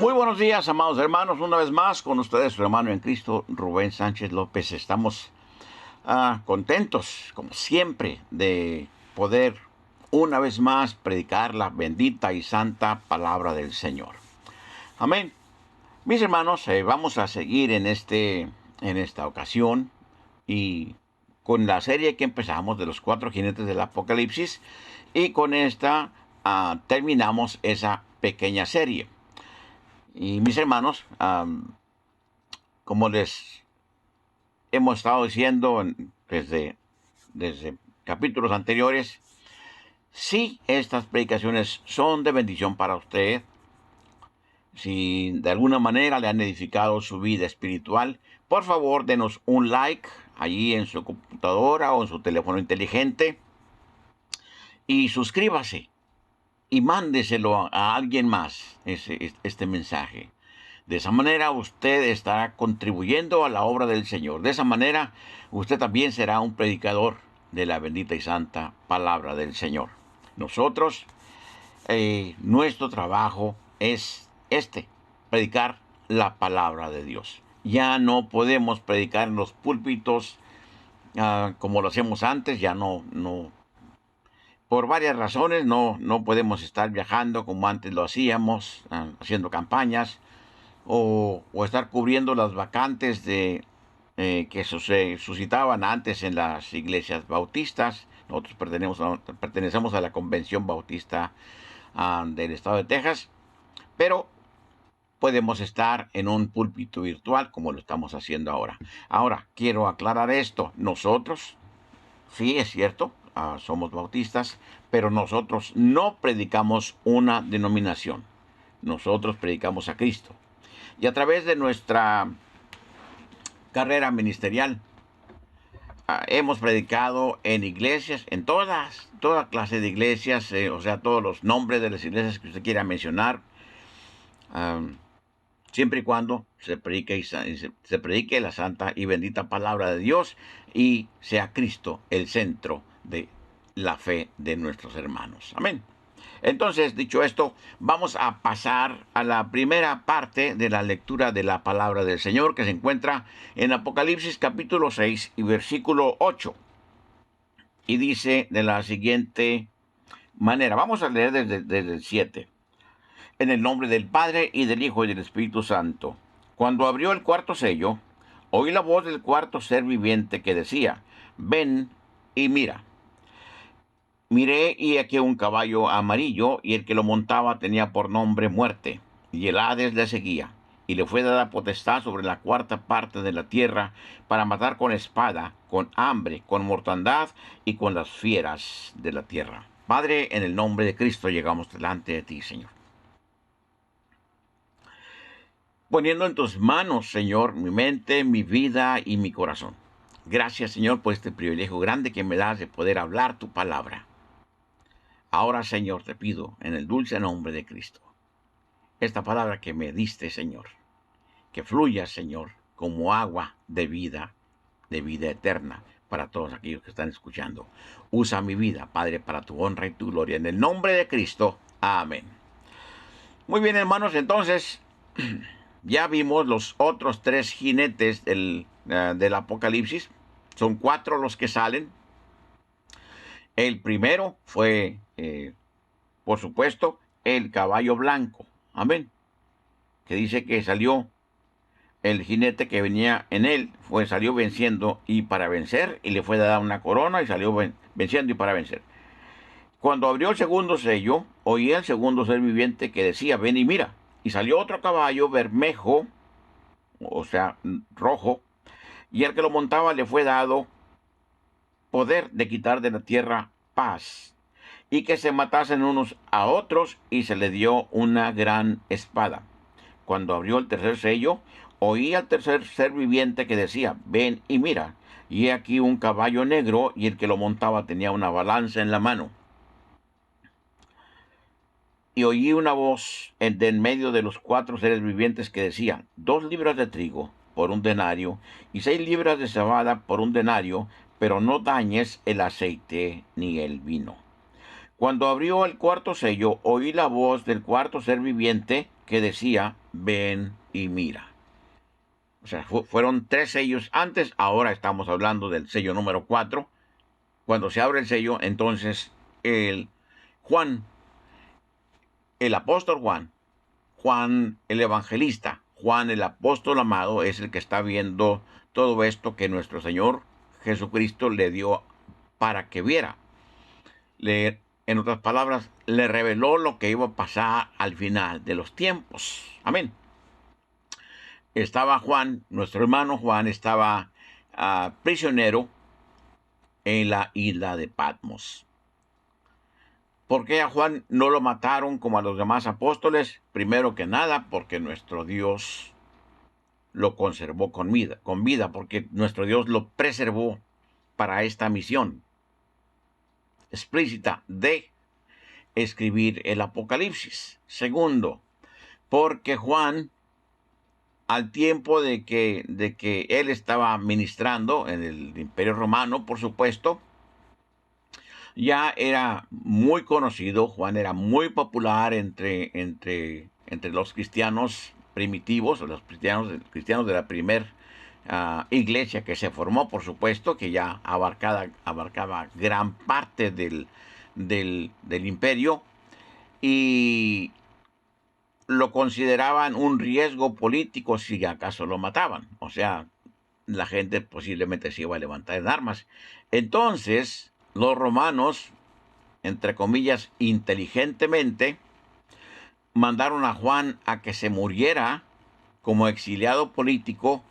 Muy buenos días, amados hermanos. Una vez más con ustedes, su hermano en Cristo, Rubén Sánchez López. Estamos contentos, como siempre, de poder una vez más predicar la bendita y santa palabra del Señor. Amén. Mis hermanos, vamos a seguir en esta ocasión y con la serie que empezamos de los 4 jinetes del Apocalipsis, y con esta terminamos esa pequeña serie. Y mis hermanos, como les hemos estado diciendo desde capítulos anteriores, si estas predicaciones son de bendición para usted, si de alguna manera le han edificado su vida espiritual, por favor denos un like allí en su computadora o en su teléfono inteligente y suscríbase y mándeselo a alguien más este mensaje. De esa manera usted estará contribuyendo a la obra del Señor. De esa manera usted también será un predicador de la bendita y santa palabra del Señor. Nosotros, nuestro trabajo es predicar la palabra de Dios. Ya no podemos predicar en los púlpitos como lo hacíamos antes. Ya no, por varias razones no podemos estar viajando como antes lo hacíamos, haciendo campañas, o estar cubriendo las vacantes que se suscitaban antes en las iglesias bautistas. Nosotros pertenecemos a la Convención Bautista del Estado de Texas, pero podemos estar en un púlpito virtual como lo estamos haciendo ahora. Ahora, quiero aclarar esto. Nosotros, sí, es cierto, somos bautistas, pero nosotros no predicamos una denominación. Nosotros predicamos a Cristo. Y a través de nuestra carrera ministerial, hemos predicado en iglesias, en toda clase de iglesias, o sea, todos los nombres de las iglesias que usted quiera mencionar, siempre y cuando se predique la santa y bendita palabra de Dios y sea Cristo el centro de la fe de nuestros hermanos. Amén. Entonces, dicho esto, vamos a pasar a la primera parte de la lectura de la palabra del Señor, que se encuentra en Apocalipsis capítulo 6 y versículo 8. Y dice de la siguiente manera. Vamos a leer desde el 7. En el nombre del Padre, y del Hijo, y del Espíritu Santo. Cuando abrió el cuarto sello, oí la voz del cuarto ser viviente que decía: ven y mira. Miré, y aquí un caballo amarillo, y el que lo montaba tenía por nombre Muerte, y el Hades le seguía, y le fue dada potestad sobre la cuarta parte de la tierra, para matar con espada, con hambre, con mortandad, y con las fieras de la tierra. Padre, en el nombre de Cristo llegamos delante de ti, Señor. Poniendo en tus manos, Señor, mi mente, mi vida y mi corazón. Gracias, Señor, por este privilegio grande que me das de poder hablar tu palabra. Ahora, Señor, te pido, en el dulce nombre de Cristo, esta palabra que me diste, Señor, que fluya, Señor, como agua de vida eterna, para todos aquellos que están escuchando. Usa mi vida, Padre, para tu honra y tu gloria. En el nombre de Cristo. Amén. Muy bien, hermanos, entonces ya vimos los otros 3 jinetes del Apocalipsis. Son 4 los que salen. El primero fue, por supuesto, el caballo blanco. Amén. Que dice que salió el jinete que venía en él, salió venciendo y para vencer, y le fue dada una corona y salió venciendo y para vencer. Cuando abrió el segundo sello, oí el segundo ser viviente que decía: ven y mira. Y salió otro caballo bermejo, o sea, rojo, y al que lo montaba le fue dado poder de quitar de la tierra paz, y que se matasen unos a otros, y se le dio una gran espada. Cuando abrió el tercer sello, oí al tercer ser viviente que decía: ven y mira. Y he aquí un caballo negro, y el que lo montaba tenía una balanza en la mano. Y oí una voz de en medio de los 4 seres vivientes que decía: 2 libras de trigo por 1 denario, y 6 libras de cebada por 1 denario, pero no dañes el aceite ni el vino. Cuando abrió el cuarto sello, oí la voz del cuarto ser viviente que decía, ven y mira. O sea, fueron 3 sellos antes, ahora estamos hablando del sello número 4. Cuando se abre el sello, entonces el Juan, el apóstol Juan, Juan el evangelista, Juan el apóstol amado, es el que está viendo todo esto que nuestro Señor Jesucristo le dio para que viera. En otras palabras, le reveló lo que iba a pasar al final de los tiempos. Amén. Estaba Juan, nuestro hermano Juan, estaba prisionero en la isla de Patmos. ¿Por qué a Juan no lo mataron como a los demás apóstoles? Primero que nada, porque nuestro Dios lo conservó con vida, porque nuestro Dios lo preservó para esta misión explícita de escribir el Apocalipsis. Segundo, porque Juan, al tiempo de que él estaba ministrando en el Imperio Romano, por supuesto, ya era muy conocido. Juan era muy popular entre los cristianos primitivos, o los cristianos de la primera iglesia que se formó, por supuesto, que ya abarcaba gran parte del imperio, y lo consideraban un riesgo político si acaso lo mataban. O sea, la gente posiblemente se iba a levantar en armas. Entonces, los romanos, entre comillas, inteligentemente, mandaron a Juan a que se muriera como exiliado político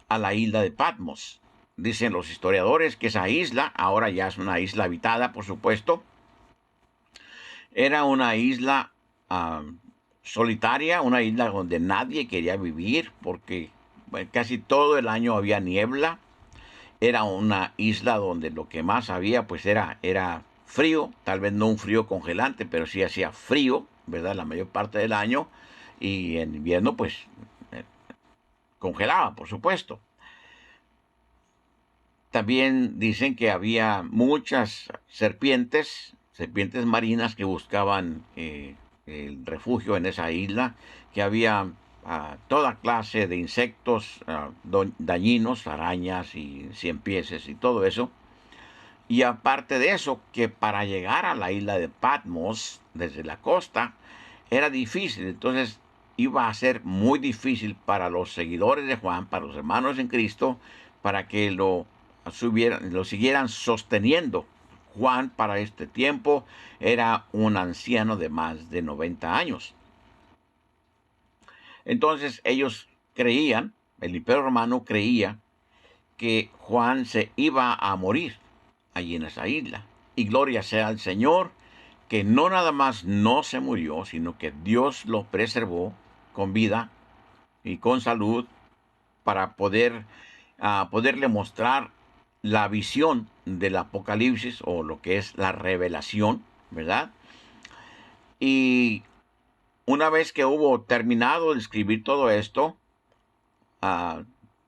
a la isla de Patmos. Dicen los historiadores que esa isla, ahora ya es una isla habitada, por supuesto, era una isla solitaria, una isla donde nadie quería vivir porque casi todo el año había niebla. Era una isla donde lo que más había pues era frío, tal vez no un frío congelante, pero sí hacía frío, ¿verdad? La mayor parte del año, y en invierno pues congelaba, por supuesto. También dicen que había muchas serpientes marinas que buscaban el refugio en esa isla, que había toda clase de insectos dañinos, arañas y ciempieses y todo eso. Y aparte de eso, que para llegar a la isla de Patmos desde la costa era difícil. Entonces iba a ser muy difícil para los seguidores de Juan, para los hermanos en Cristo, para que lo siguieran sosteniendo. Juan para este tiempo era un anciano de más de 90 años. Entonces ellos creían, el Imperio Romano creía, que Juan se iba a morir allí en esa isla. Y gloria sea al Señor, que no nada más no se murió, sino que Dios lo preservó con vida y con salud para poderle mostrar la visión del Apocalipsis, o lo que es la revelación, ¿verdad? Y una vez que hubo terminado de escribir todo esto,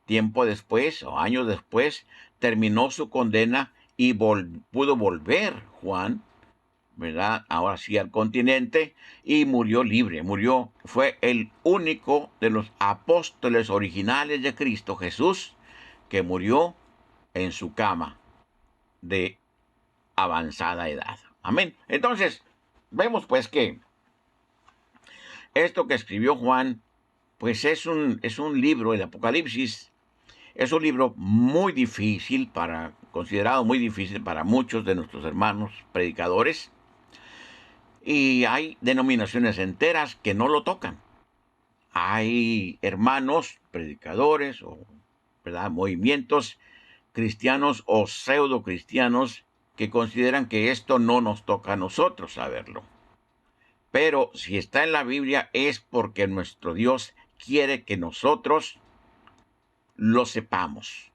tiempo después o años después, terminó su condena y pudo volver Juan, ¿verdad? Ahora sí al continente, y murió libre. Fue el único de los apóstoles originales de Cristo Jesús que murió en su cama de avanzada edad. Amén. Entonces, vemos pues que esto que escribió Juan, pues es un libro, el Apocalipsis, es un libro muy difícil considerado muy difícil para muchos de nuestros hermanos predicadores. Y hay denominaciones enteras que no lo tocan. Hay hermanos predicadores o, ¿verdad?, movimientos cristianos o pseudo cristianos que consideran que esto no nos toca a nosotros saberlo. Pero si está en la Biblia es porque nuestro Dios quiere que nosotros lo sepamos.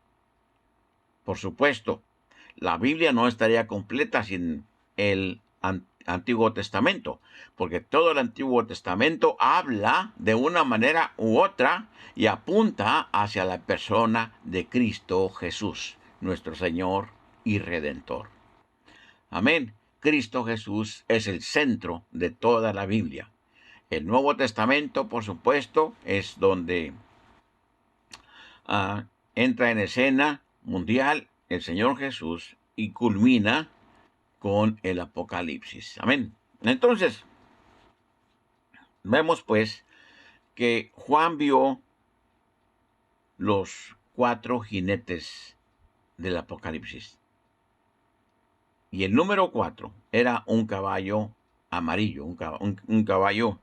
Por supuesto, la Biblia no estaría completa sin el Antiguo Testamento, porque todo el Antiguo Testamento habla de una manera u otra y apunta hacia la persona de Cristo Jesús, nuestro Señor y Redentor. Amén. Cristo Jesús es el centro de toda la Biblia. El Nuevo Testamento, por supuesto, es donde entra en escena mundial el Señor Jesús y culmina con el Apocalipsis. Amén. Entonces, vemos pues que Juan vio los 4 jinetes del Apocalipsis. Y el número 4 era un caballo amarillo, un caballo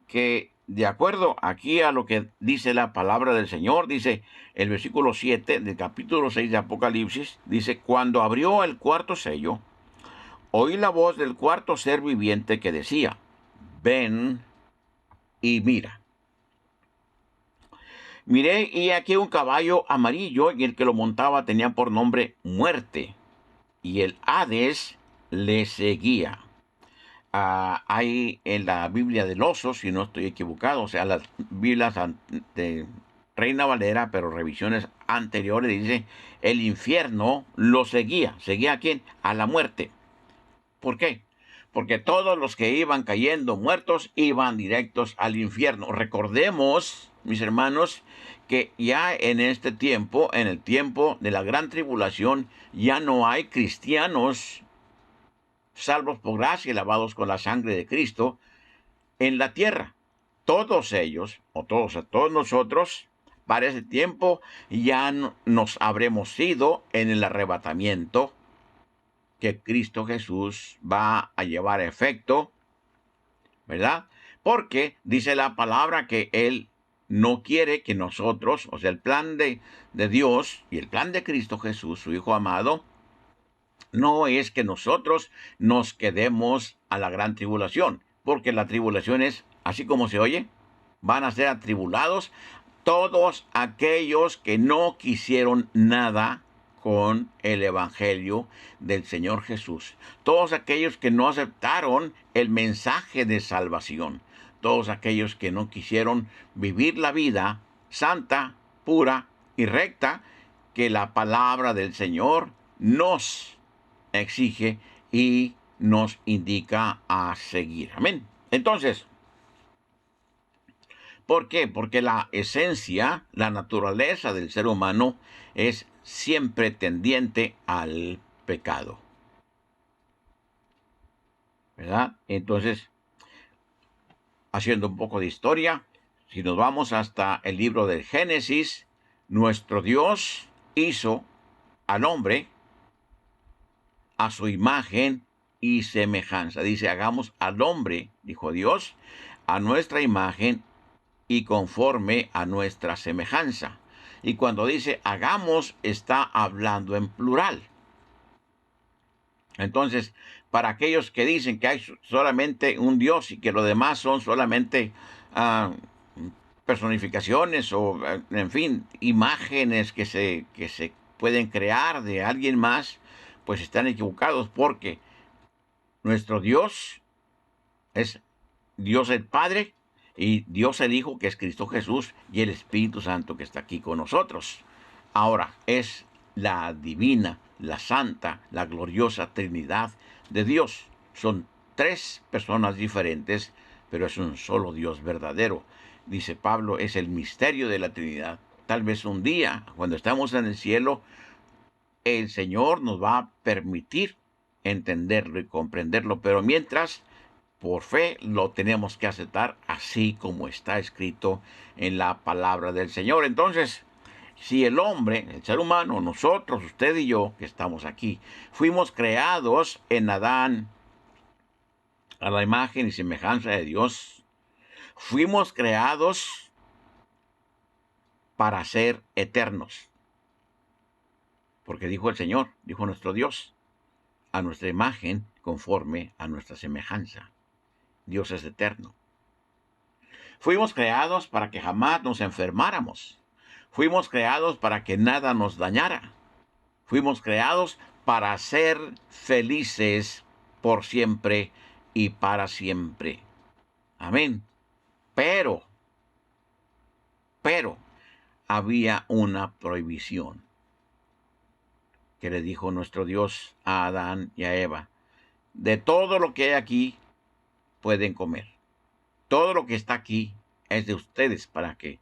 que, de acuerdo aquí a lo que dice la palabra del Señor, dice el versículo 7 del capítulo 6 de Apocalipsis, dice: cuando abrió el cuarto sello, oí la voz del cuarto ser viviente que decía: ven y mira. Miré y aquí un caballo amarillo, y el que lo montaba tenía por nombre Muerte, y el Hades le seguía. Hay en la Biblia del Oso, si no estoy equivocado, o sea, las Biblias de Reina Valera, pero revisiones anteriores, dice: el infierno lo seguía. ¿Seguía a quién? A la muerte. ¿Por qué? Porque todos los que iban cayendo muertos iban directos al infierno. Recordemos, mis hermanos, que ya en este tiempo, en el tiempo de la gran tribulación, ya no hay cristianos salvos por gracia y lavados con la sangre de Cristo en la tierra. Todos ellos, o todos nosotros, para ese tiempo ya nos habremos ido en el arrebatamiento que Cristo Jesús va a llevar a efecto, ¿verdad? Porque dice la palabra que Él no quiere que nosotros, o sea, el plan de Dios y el plan de Cristo Jesús, su Hijo amado, no es que nosotros nos quedemos a la gran tribulación, porque la tribulación es, así como se oye, van a ser atribulados todos aquellos que no quisieron nada con el Evangelio del Señor Jesús. Todos aquellos que no aceptaron el mensaje de salvación. Todos aquellos que no quisieron vivir la vida santa, pura y recta que la palabra del Señor nos exige y nos indica a seguir. Amén. Entonces, ¿por qué? Porque la esencia, la naturaleza del ser humano es siempre tendiente al pecado, ¿verdad? Entonces, haciendo un poco de historia, si nos vamos hasta el libro del Génesis, nuestro Dios hizo al hombre a su imagen y semejanza. Dice: hagamos al hombre, dijo Dios, a nuestra imagen y conforme a nuestra semejanza. Y cuando dice hagamos, está hablando en plural. Entonces, para aquellos que dicen que hay solamente un Dios y que lo demás son solamente personificaciones o, en fin, imágenes que se pueden crear de alguien más, pues están equivocados, porque nuestro Dios es Dios el Padre y Dios el Hijo, que es Cristo Jesús, y el Espíritu Santo, que está aquí con nosotros. Ahora, es la divina, la santa, la gloriosa Trinidad de Dios. Son 3 personas diferentes, pero es un solo Dios verdadero. Dice Pablo, es el misterio de la Trinidad. Tal vez un día, cuando estamos en el cielo, el Señor nos va a permitir entenderlo y comprenderlo, pero mientras, por fe, lo tenemos que aceptar así como está escrito en la palabra del Señor. Entonces, si el hombre, el ser humano, nosotros, usted y yo, que estamos aquí, fuimos creados en Adán a la imagen y semejanza de Dios, fuimos creados para ser eternos. Porque dijo el Señor, dijo nuestro Dios: a nuestra imagen, conforme a nuestra semejanza. Dios es eterno. Fuimos creados para que jamás nos enfermáramos. Fuimos creados para que nada nos dañara. Fuimos creados para ser felices por siempre y para siempre. Amén. Pero, había una prohibición. que le dijo nuestro Dios a Adán y a Eva: de todo lo que hay aquí pueden comer. Todo lo que está aquí es de ustedes para que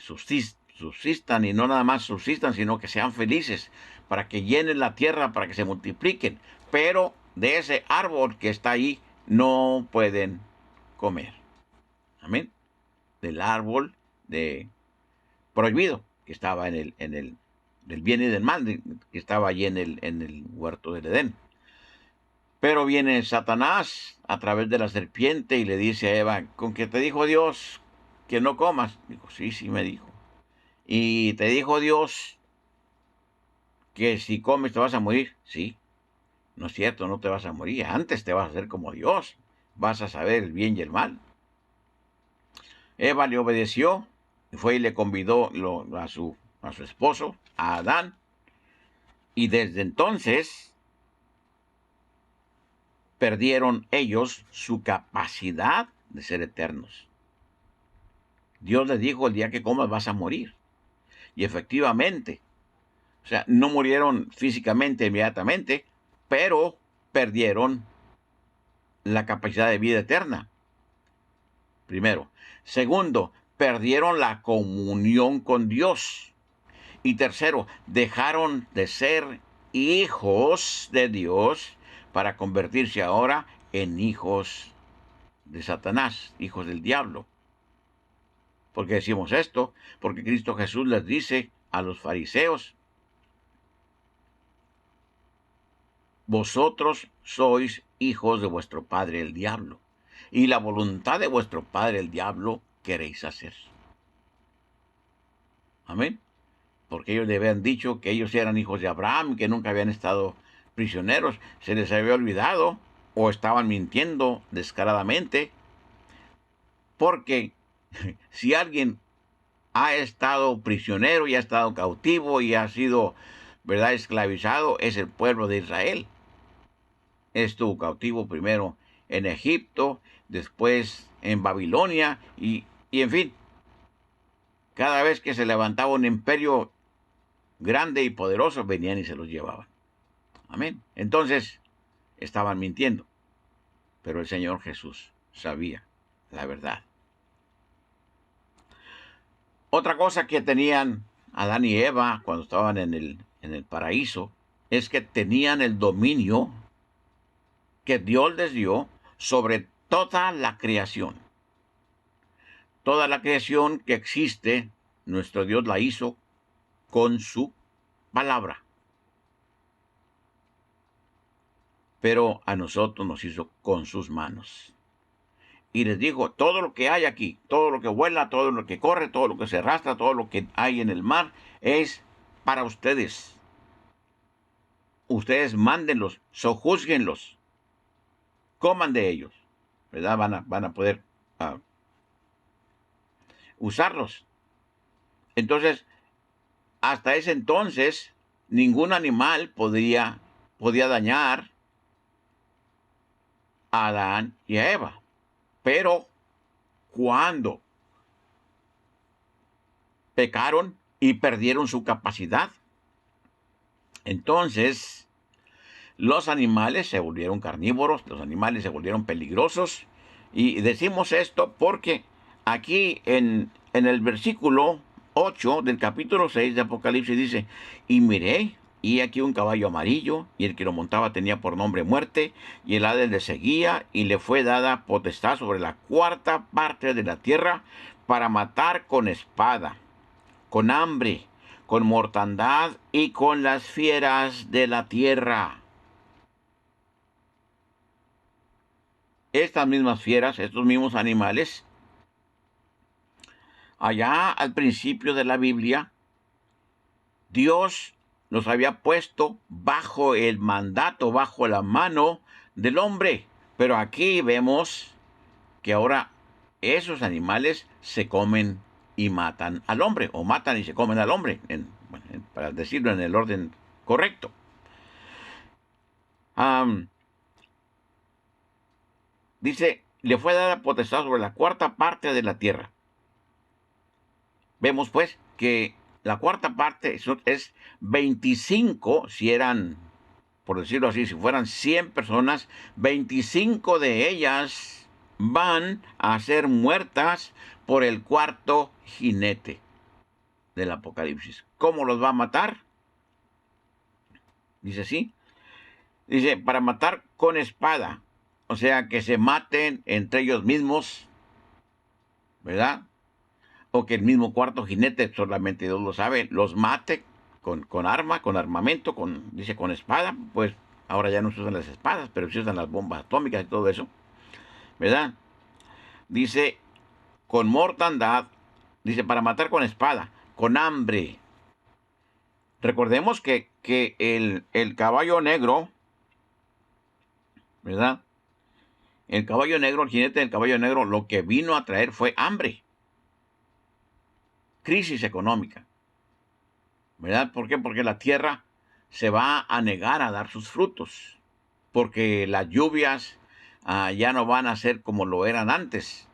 subsistan, y no nada más subsistan, sino que sean felices, para que llenen la tierra, para que se multipliquen. Pero de ese árbol que está ahí no pueden comer. Amén. Del árbol de prohibido que estaba del bien y del mal, que estaba allí en el huerto del Edén. Pero viene Satanás a través de la serpiente y le dice a Eva: ¿con qué te dijo Dios que no comas? Dijo: sí, sí me dijo. ¿Y te dijo Dios que si comes te vas a morir? Sí. No es cierto, no te vas a morir. Antes te vas a hacer como Dios. Vas a saber el bien y el mal. Eva le obedeció y fue y le convidó a su esposo, a Adán. Y desde entonces perdieron ellos su capacidad de ser eternos. Dios les dijo: el día que comas vas a morir. Y efectivamente, o sea, no murieron físicamente inmediatamente, pero perdieron la capacidad de vida eterna. Primero. Segundo, perdieron la comunión con Dios. Y tercero, dejaron de ser hijos de Dios para convertirse ahora en hijos de Satanás, hijos del diablo. ¿Por qué decimos esto? Porque Cristo Jesús les dice a los fariseos: vosotros sois hijos de vuestro padre el diablo, y la voluntad de vuestro padre el diablo queréis hacer. Amén. Porque ellos le habían dicho que ellos eran hijos de Abraham, que nunca habían estado prisioneros. Se les había olvidado, o estaban mintiendo descaradamente, porque si alguien ha estado prisionero y ha estado cautivo y ha sido, ¿verdad?, esclavizado, es el pueblo de Israel. Estuvo cautivo primero en Egipto, después en Babilonia, y en fin, cada vez que se levantaba un imperio grande y poderoso, venían y se los llevaban. Amén. Entonces, estaban mintiendo, pero el Señor Jesús sabía la verdad. Otra cosa que tenían Adán y Eva cuando estaban en el paraíso es que tenían el dominio que Dios les dio sobre toda la creación. Toda la creación que existe, nuestro Dios la hizo con su palabra. Pero a nosotros nos hizo con sus manos. Y les dijo: todo lo que hay aquí, todo lo que vuela, todo lo que corre, todo lo que se arrastra, todo lo que hay en el mar, es para ustedes. Ustedes mándenlos, sojúzguenlos, coman de ellos, ¿verdad? Van a poder usarlos. Entonces, hasta ese entonces, ningún animal podía dañar a Adán y a Eva. Pero cuando pecaron y perdieron su capacidad, entonces los animales se volvieron carnívoros, los animales se volvieron peligrosos. Y decimos esto porque aquí en el versículo 8 del capítulo 6 de Apocalipsis dice: y miré, y aquí un caballo amarillo, y el que lo montaba tenía por nombre Muerte, y el Hades le seguía, y le fue dada potestad sobre la cuarta parte de la tierra, para matar con espada, con hambre, con mortandad y con las fieras de la tierra. Estas mismas fieras, estos mismos animales, allá al principio de la Biblia, Dios los había puesto bajo el mandato, bajo la mano del hombre. Pero aquí vemos que ahora esos animales se comen y matan al hombre, o matan y se comen al hombre, para decirlo en el orden correcto. Dice: le fue dada potestad sobre la cuarta parte de la tierra. Vemos pues que La cuarta parte es 25, si eran, por decirlo así, si fueran 100 personas, 25 de ellas van a ser muertas por el cuarto jinete del Apocalipsis. ¿Cómo los va a matar? Dice así. Dice, para matar con espada. O sea, que se maten entre ellos mismos, ¿verdad? O que el mismo cuarto jinete, solamente Dios lo sabe, los mate con arma, con armamento, dice con espada. Pues ahora ya no se usan las espadas, pero se usan las bombas atómicas y todo eso, ¿verdad? Dice, con mortandad, dice, para matar con espada, con hambre. Recordemos que el caballo negro, ¿verdad? El caballo negro, el jinete del caballo negro, lo que vino a traer fue hambre, crisis económica, ¿verdad? ¿Por qué? Porque la tierra se va a negar a dar sus frutos, porque las lluvias ya no van a ser como lo eran antes,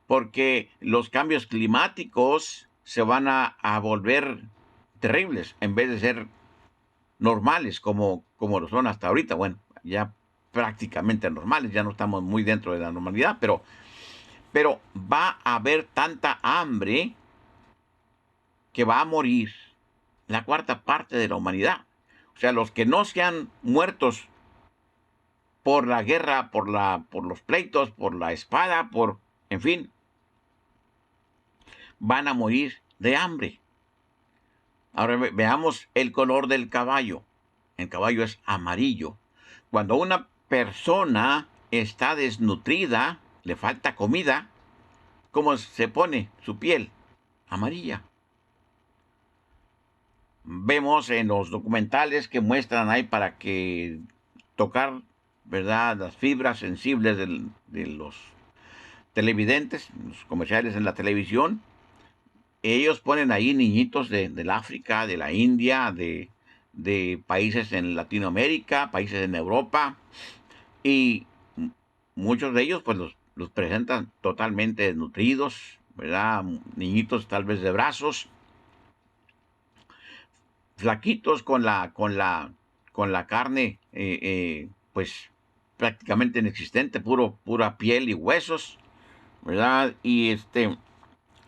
porque los cambios climáticos se van a volver terribles en vez de ser normales como lo son hasta ahorita. Bueno, ya prácticamente normales, ya no estamos muy dentro de la normalidad, pero va a haber tanta hambre que va a morir la cuarta parte de la humanidad. O sea, los que no sean muertos por la guerra, por los pleitos, por la espada, en fin, van a morir de hambre. Ahora veamos el color del caballo. El caballo es amarillo. Cuando una persona está desnutrida, le falta comida, ¿cómo se pone su piel? Amarilla. Vemos en los documentales que muestran ahí para que tocar, ¿verdad?, las fibras sensibles de los televidentes, los comerciales en la televisión. Ellos ponen ahí niñitos del África, de la India, de países en Latinoamérica, países en Europa, y muchos de ellos pues los presentan totalmente desnutridos, ¿verdad? Niñitos tal vez de brazos, flaquitos con la carne, pues prácticamente inexistente, pura piel y huesos, ¿verdad? Y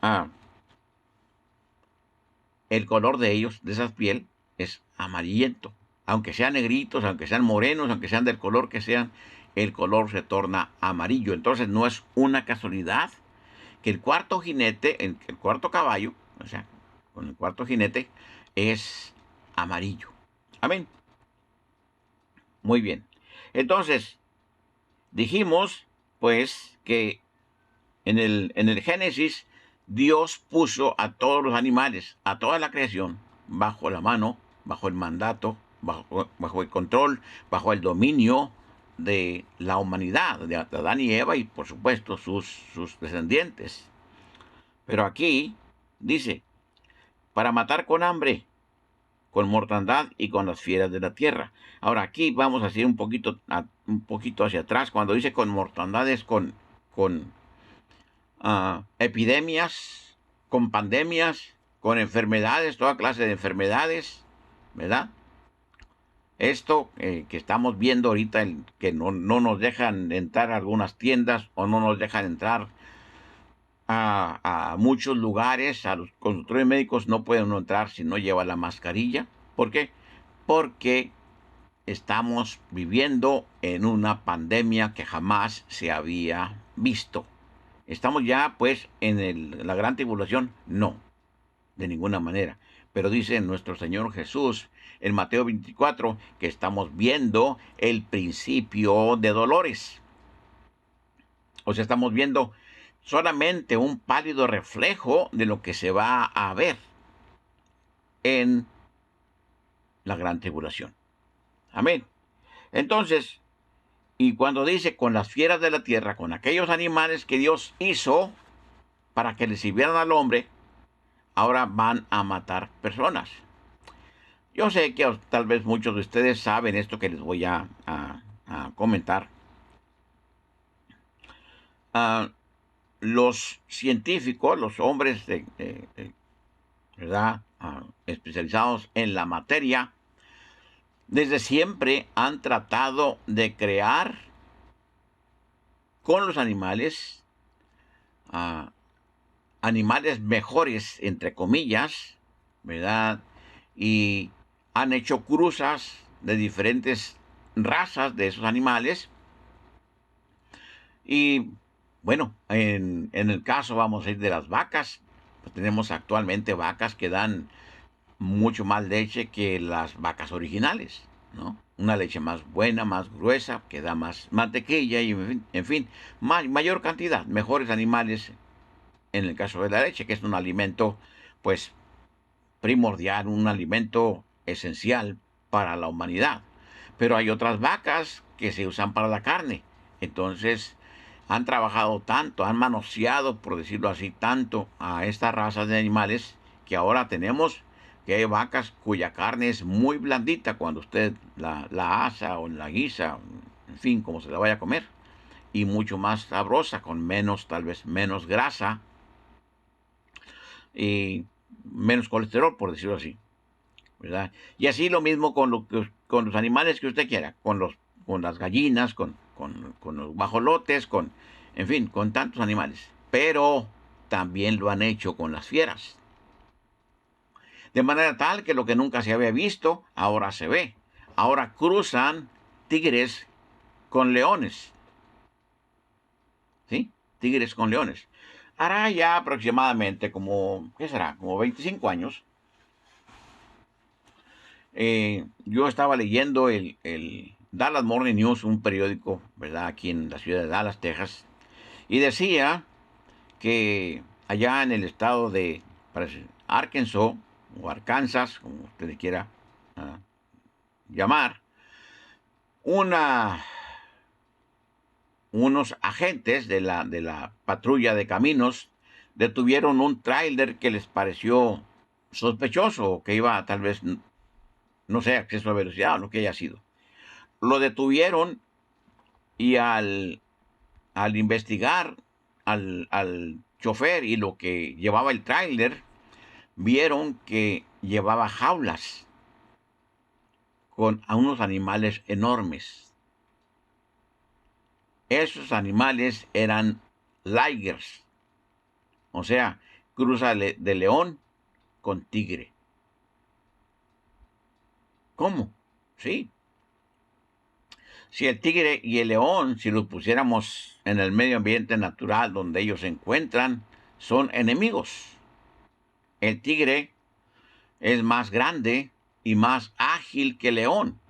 ah, el color de ellos, de esa piel, es amarillento. Aunque sean negritos, aunque sean morenos, aunque sean del color que sean, el color se torna amarillo. Entonces no es una casualidad que el cuarto jinete, el cuarto caballo, o sea, con el cuarto jinete, es amarillo. Amén. Muy bien. Entonces, dijimos, pues, que en el Génesis, Dios puso a todos los animales, a toda la creación, bajo la mano, bajo el mandato, bajo el control, bajo el dominio de la humanidad, de Adán y Eva y por supuesto sus descendientes. Pero aquí dice, para matar con hambre, con mortandad y con las fieras de la tierra. Ahora aquí vamos a ir un poquito hacia atrás. Cuando dice con mortandad es con epidemias, con pandemias, con enfermedades, toda clase de enfermedades, ¿verdad? Esto que estamos viendo ahorita, que no nos dejan entrar a algunas tiendas o no nos dejan entrar a muchos lugares, a los consultorios médicos no pueden uno entrar si no lleva la mascarilla. ¿Por qué? Porque estamos viviendo en una pandemia que jamás se había visto. ¿Estamos ya, pues, en la gran tribulación? No, de ninguna manera. Pero dice nuestro Señor Jesús en Mateo 24 que estamos viendo el principio de dolores. O sea, estamos viendo solamente un pálido reflejo de lo que se va a ver en la gran tribulación. Amén. Entonces, y cuando dice con las fieras de la tierra, con aquellos animales que Dios hizo para que le sirvieran al hombre, ahora van a matar personas. Yo sé que tal vez muchos de ustedes saben esto que les voy a comentar. Los científicos, los hombres ¿verdad? Especializados en la materia, desde siempre han tratado de crear con los animales, ah, animales mejores, entre comillas, ¿verdad? Y han hecho cruzas de diferentes razas de esos animales. Y bueno, en el caso, vamos a ir de las vacas, pues tenemos actualmente vacas que dan mucho más leche que las vacas originales, ¿no? Una leche más buena, más gruesa, que da más mantequilla y, en fin, mayor cantidad, mejores animales en el caso de la leche, que es un alimento, pues, primordial, un alimento esencial para la humanidad. Pero hay otras vacas que se usan para la carne. Entonces, han trabajado tanto, han manoseado, por decirlo así, tanto a estas razas de animales, que ahora tenemos que hay vacas cuya carne es muy blandita cuando usted la asa o la guisa, en fin, como se la vaya a comer, y mucho más sabrosa, con menos, tal vez menos grasa y menos colesterol, por decirlo así, ¿verdad? Y así lo mismo con los animales que usted quiera, con las gallinas, con los guajolotes, en fin, con tantos animales. Pero también lo han hecho con las fieras. De manera tal que lo que nunca se había visto, ahora se ve. Ahora cruzan tigres con leones, ¿sí? Tigres con leones. Hará ya aproximadamente como, ¿qué será? Como 25 años. Yo estaba leyendo el Dallas Morning News, un periódico, ¿verdad?, aquí en la ciudad de Dallas, Texas, y decía que allá en el estado de, parece, Arkansas, o Arkansas, como usted le quiera ah, llamar, una, unos agentes de la patrulla de caminos detuvieron un tráiler que les pareció sospechoso, que iba tal vez, no sé, a exceso de velocidad o lo que haya sido. Lo detuvieron y al investigar al chofer y lo que llevaba el tráiler, vieron que llevaba jaulas con a unos animales enormes. Esos animales eran ligers, o sea, cruza de león con tigre. ¿Cómo? Sí. Si el tigre y el león, si los pusiéramos en el medio ambiente natural donde ellos se encuentran, son enemigos. El tigre es más grande y más ágil que el león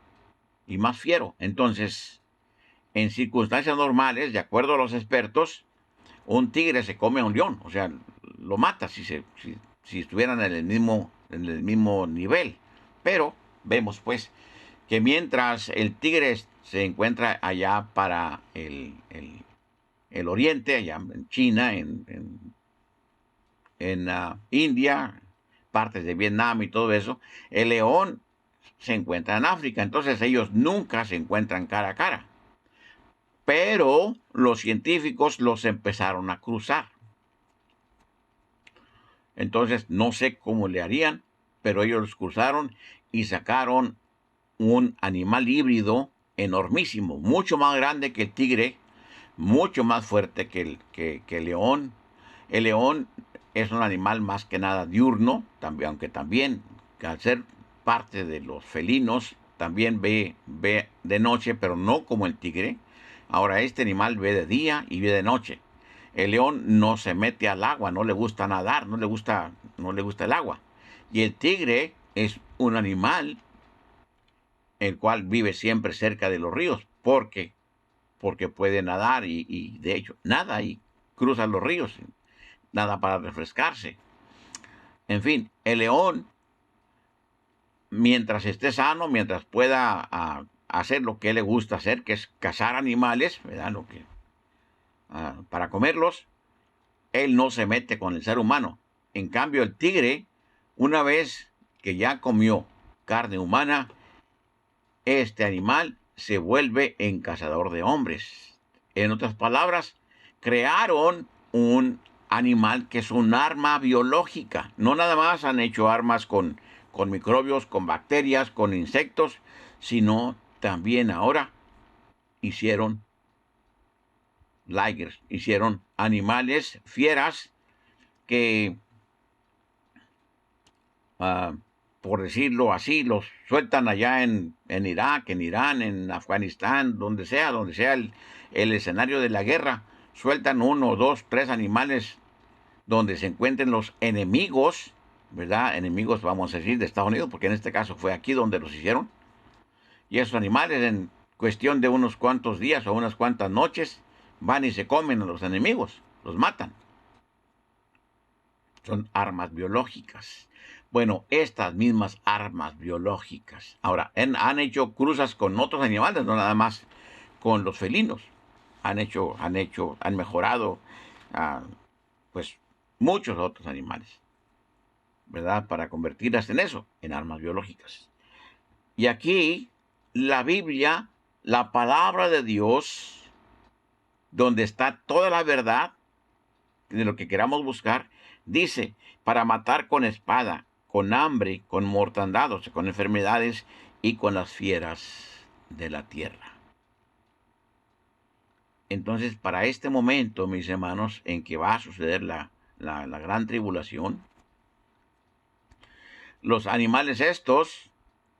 y más fiero. Entonces, en circunstancias normales, de acuerdo a los expertos, un tigre se come a un león, o sea, lo mata si estuvieran en el mismo nivel. Pero vemos pues que mientras el tigre se encuentra allá para el oriente, allá en China, en India, partes de Vietnam y todo eso, el león se encuentra en África. Entonces ellos nunca se encuentran cara a cara. Pero los científicos los empezaron a cruzar. Entonces no sé cómo le harían, pero ellos los cruzaron y sacaron un animal híbrido enormísimo, mucho más grande que el tigre, mucho más fuerte que el león. El león es un animal más que nada diurno, también, aunque también, al ser parte de los felinos, también ve de noche, pero no como el tigre. Ahora, este animal ve de día y ve de noche. El león no se mete al agua, no le gusta nadar, no le gusta el agua. Y el tigre es un animal el cual vive siempre cerca de los ríos, porque puede nadar y de hecho nada y cruza los ríos, nada para refrescarse. En fin, el león, mientras esté sano, mientras pueda hacer lo que le gusta hacer, que es cazar animales, ¿verdad? Para comerlos, él no se mete con el ser humano. En cambio, el tigre, una vez que ya comió carne humana, este animal se vuelve en cazador de hombres. En otras palabras, crearon un animal que es un arma biológica. No nada más han hecho armas con microbios, con bacterias, con insectos, sino también ahora hicieron Ligers, hicieron animales, fieras, que, uh, por decirlo así, los sueltan allá en Irak, en Irán, en Afganistán, donde sea el escenario de la guerra. Sueltan uno, dos, tres animales donde se encuentren los enemigos, ¿verdad? Enemigos, vamos a decir, de Estados Unidos, porque en este caso fue aquí donde los hicieron. Y esos animales, en cuestión de unos cuantos días o unas cuantas noches, van y se comen a los enemigos, los matan. Son armas biológicas. Bueno, estas mismas armas biológicas, ahora, han hecho cruzas con otros animales, no nada más con los felinos. Han mejorado, ah, pues, muchos otros animales, ¿verdad? Para convertirlas en eso, en armas biológicas. Y aquí, la Biblia, la palabra de Dios, donde está toda la verdad de lo que queramos buscar, dice, para matar con espada, con hambre, con mortandad, o sea, con enfermedades y con las fieras de la tierra. Entonces, para este momento, mis hermanos, en que va a suceder la gran tribulación, los animales estos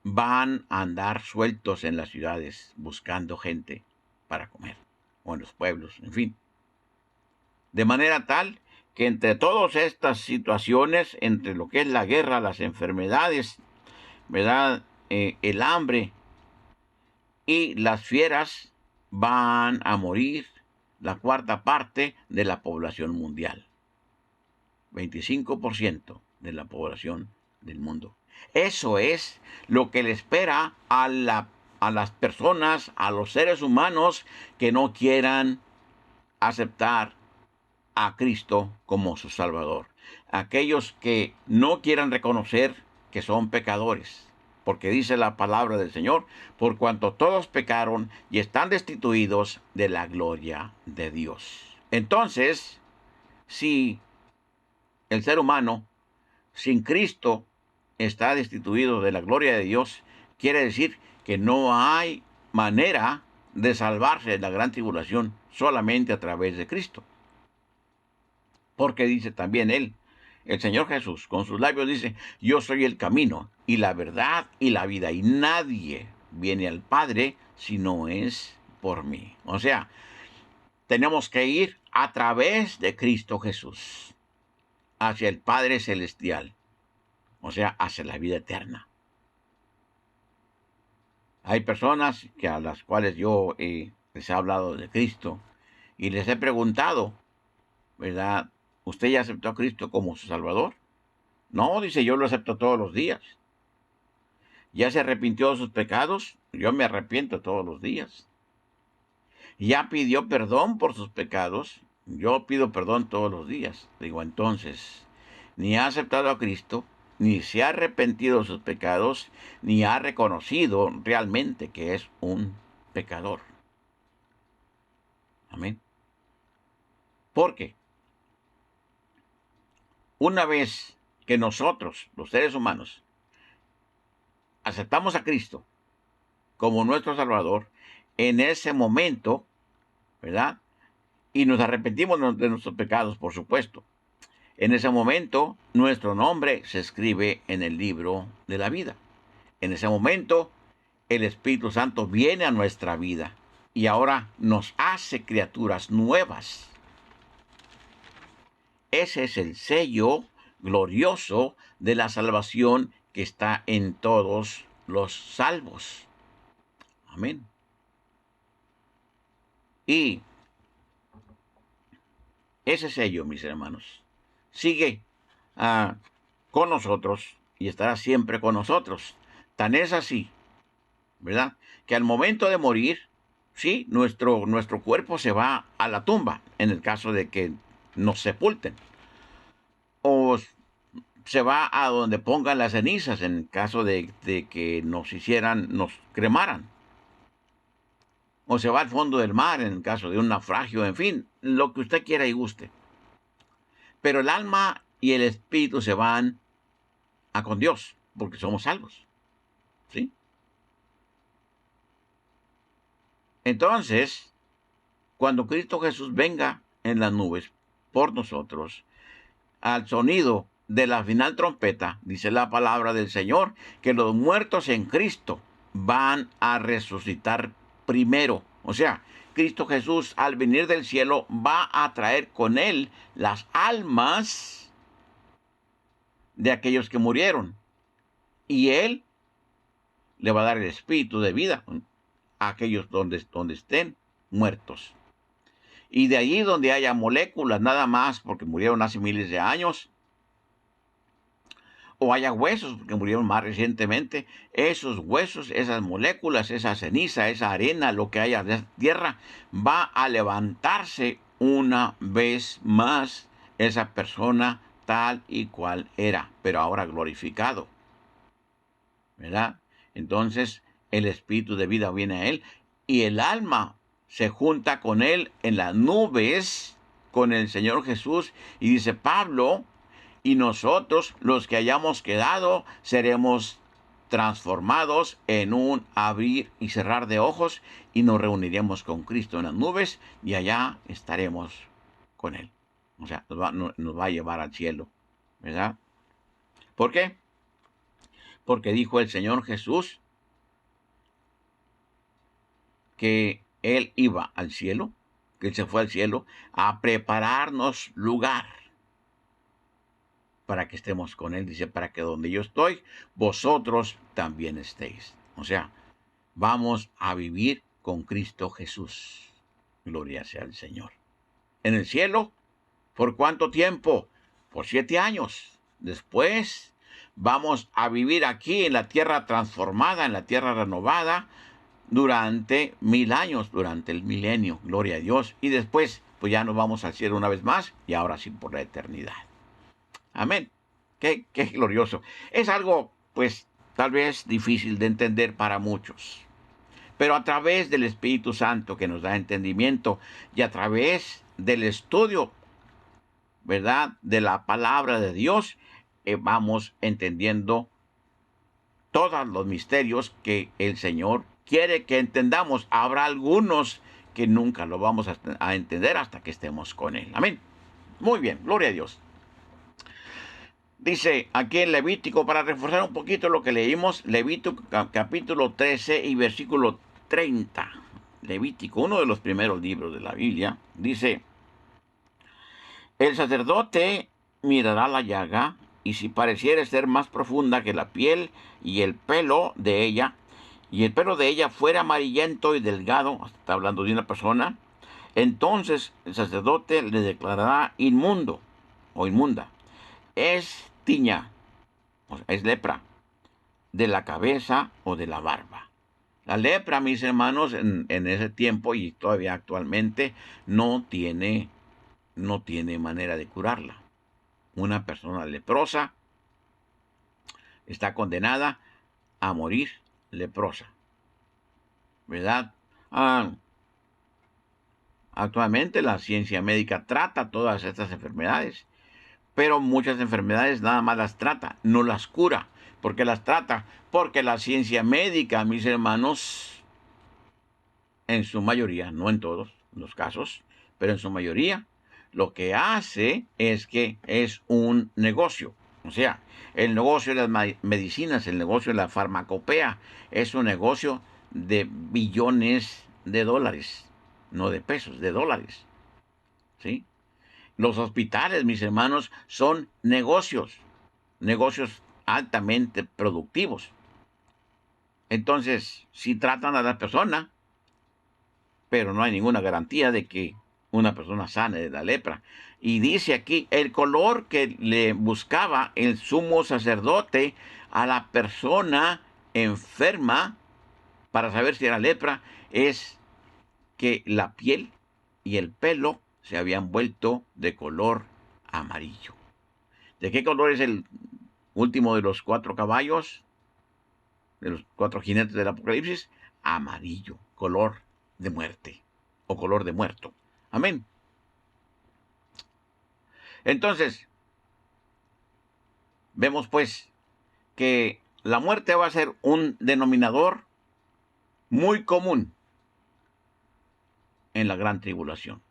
van a andar sueltos en las ciudades buscando gente para comer, o en los pueblos, en fin. De manera tal que entre todas estas situaciones, entre lo que es la guerra, las enfermedades, ¿verdad? El hambre y las fieras, van a morir la cuarta parte de la población mundial. 25% de la población del mundo. Eso es lo que le espera a las personas, a los seres humanos que no quieran aceptar a Cristo como su Salvador. Aquellos que no quieran reconocer que son pecadores. Porque dice la palabra del Señor, por cuanto todos pecaron y están destituidos de la gloria de Dios. Entonces, si el ser humano sin Cristo está destituido de la gloria de Dios, quiere decir que no hay manera de salvarse de la gran tribulación solamente a través de Cristo. Porque dice también él, el Señor Jesús, con sus labios dice, yo soy el camino y la verdad y la vida, y nadie viene al Padre si no es por mí. O sea, tenemos que ir a través de Cristo Jesús hacia el Padre Celestial, o sea, hacia la vida eterna. Hay personas a las cuales yo les he hablado de Cristo y les he preguntado, ¿verdad? ¿Usted ya aceptó a Cristo como su Salvador? No, dice, yo lo acepto todos los días. ¿Ya se arrepintió de sus pecados? Yo me arrepiento todos los días. ¿Ya pidió perdón por sus pecados? Yo pido perdón todos los días. Digo, entonces, ni ha aceptado a Cristo, ni se ha arrepentido de sus pecados, ni ha reconocido realmente que es un pecador. Amén. ¿Por qué? Una vez que nosotros, los seres humanos, aceptamos a Cristo como nuestro Salvador, en ese momento, ¿verdad? Y nos arrepentimos de nuestros pecados, por supuesto. En ese momento, nuestro nombre se escribe en el libro de la vida. En ese momento, el Espíritu Santo viene a nuestra vida y ahora nos hace criaturas nuevas. Ese es el sello glorioso de la salvación que está en todos los salvos. Amén. Y ese sello, mis hermanos, sigue con nosotros y estará siempre con nosotros. Tan es así, ¿verdad? Que al momento de morir, sí, nuestro cuerpo se va a la tumba, en el caso de que nos sepulten. O se va a donde pongan las cenizas, en el caso de que nos cremaran. O se va al fondo del mar, en el caso de un naufragio, en fin, lo que usted quiera y guste. Pero el alma y el espíritu se van a con Dios, porque somos salvos. ¿Sí? Entonces, cuando Cristo Jesús venga en las nubes por nosotros, al sonido de la final trompeta, dice la palabra del Señor, que los muertos en Cristo van a resucitar primero. O sea, Cristo Jesús al venir del cielo va a traer con él las almas de aquellos que murieron. Y él le va a dar el espíritu de vida a aquellos donde estén muertos. Y de allí donde haya moléculas nada más, porque murieron hace miles de años, o haya huesos, porque murieron más recientemente, esos huesos, esas moléculas, esa ceniza, esa arena, lo que haya de tierra, va a levantarse una vez más esa persona tal y cual era, pero ahora glorificado, ¿verdad? Entonces el espíritu de vida viene a él y el alma se junta con él en las nubes con el Señor Jesús. Y dice Pablo, y nosotros los que hayamos quedado seremos transformados en un abrir y cerrar de ojos y nos reuniremos con Cristo en las nubes y allá estaremos con él. O sea, nos va a llevar al cielo, ¿verdad? ¿Por qué? Porque dijo el Señor Jesús que Él iba al cielo, que Él se fue al cielo a prepararnos lugar para que estemos con Él. Dice, para que donde yo estoy, vosotros también estéis. O sea, vamos a vivir con Cristo Jesús. Gloria sea al Señor. En el cielo, ¿por cuánto tiempo? Por 7 años. Después vamos a vivir aquí en la tierra transformada, en la tierra renovada, durante 1000 años, durante el milenio, gloria a Dios. Y después, pues ya nos vamos al cielo una vez más, y ahora sí por la eternidad. Amén. Qué glorioso. Es algo, pues, tal vez difícil de entender para muchos. Pero a través del Espíritu Santo que nos da entendimiento y a través del estudio, ¿verdad?, de la palabra de Dios, vamos entendiendo todos los misterios que el Señor quiere que entendamos. Habrá algunos que nunca lo vamos a entender hasta que estemos con Él. Amén. Muy bien, gloria a Dios. Dice aquí en Levítico, para reforzar un poquito lo que leímos, Levítico capítulo 13 y versículo 30. Levítico, uno de los primeros libros de la Biblia, dice: el sacerdote mirará la llaga, y si pareciere ser más profunda que la piel y el pelo de ella, y el pelo de ella fuera amarillento y delgado, está hablando de una persona, entonces el sacerdote le declarará inmundo o inmunda. Es tiña, o sea, es lepra, de la cabeza o de la barba. La lepra, mis hermanos, en ese tiempo y todavía actualmente, no tiene manera de curarla. Una persona leprosa está condenada a morir leprosa, ¿verdad? Actualmente la ciencia médica trata todas estas enfermedades, pero muchas enfermedades nada más las trata, no las cura. ¿Por qué las trata? Porque la ciencia médica, mis hermanos, en su mayoría, no en todos los casos, pero en su mayoría, lo que hace es que es un negocio. O sea, el negocio de las medicinas, el negocio de la farmacopea, es un negocio de billones de dólares, no de pesos, de dólares. ¿Sí? Los hospitales, mis hermanos, son negocios altamente productivos. Entonces, si tratan a la persona, pero no hay ninguna garantía de que una persona sane de la lepra. Y dice aquí, el color que le buscaba el sumo sacerdote a la persona enferma para saber si era lepra, es que la piel y el pelo se habían vuelto de color amarillo. ¿De qué color es el último de los 4 caballos, de los 4 jinetes del Apocalipsis? Amarillo, color de muerte o color de muerto. Amén. Entonces, vemos pues que la muerte va a ser un denominador muy común en la gran tribulación.